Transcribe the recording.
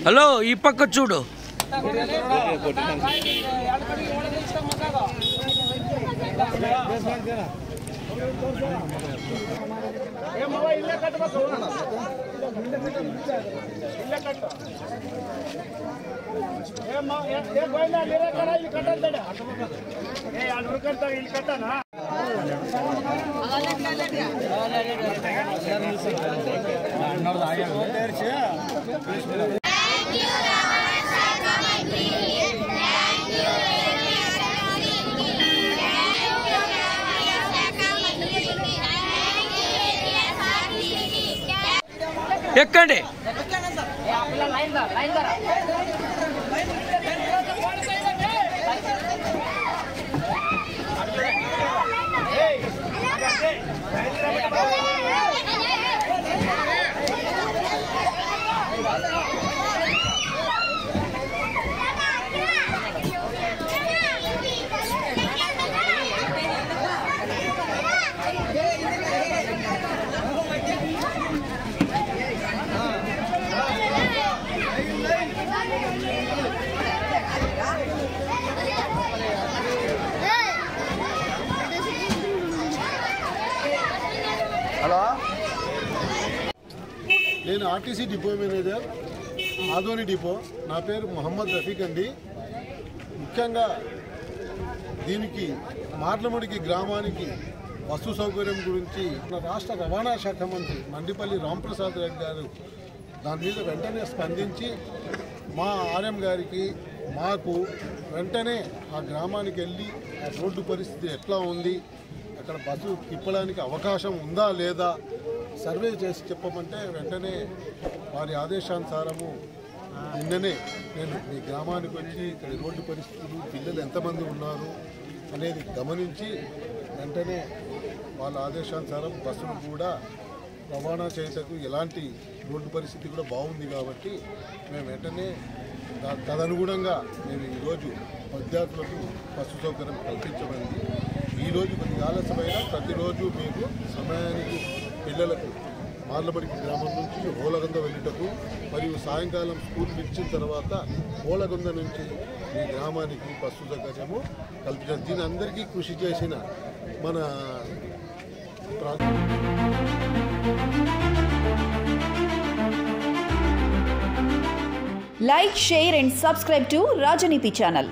Hello ఈ పక్క చూడు. ఎక్కండి. హలో, నేను RTC depot manager, Adoni depot. నా పేరు మొహమ్మద్ రఫీక్ అండి. ముఖ్యంగా దీనికి మార్లముడికి గ్రామానికి బస్సు సౌకర్యం గురించి రాష్ట్ర రవాణా శాఖ మంత్రి మండిపల్లి రాంప్రసాద్ రెడ్డి గారు దాని మీద వెంటనే స్పందించి మా ఆర్ఎం గారికి మాకు వెంటనే ఆ గ్రామానికి వెళ్ళి ఆ రోడ్డు పరిస్థితి ఎట్లా ఉంది, అక్కడ బస్సు తిప్పడానికి అవకాశం ఉందా లేదా సర్వే చేసి చెప్పమంటే వెంటనే వారి ఆదేశానుసారము నిన్ననే నేను మీ గ్రామానికి వచ్చి ఇక్కడ రోడ్డు పరిస్థితులు, పిల్లలు ఎంతమంది ఉన్నారు అనేది గమనించి వెంటనే వాళ్ళ ఆదేశానుసారం బస్సులు కూడా రవాణా చేయటకు ఎలాంటి రోడ్డు పరిస్థితి కూడా బాగుంది కాబట్టి మేము వెంటనే తదనుగుణంగా మేము ఈరోజు విద్యార్థులకు బస్సు సౌకర్యం కల్పించబడింది. ఈరోజు కొద్దిగా ఆలస్యమైన ప్రతిరోజు మీకు సమయానికి పిల్లలకు మార్లబడికి గ్రామం నుంచి హోలగొంద వెళ్ళుటకు మరియు సాయంకాలం స్కూల్ ఇచ్చిన తర్వాత హోలగొంద నుంచి మీ గ్రామానికి బస్సు సౌకర్యము కల్పించారు. దీని అందరికీ కృషి చేసిన మన Like, share and subscribe to Rajaniti channel.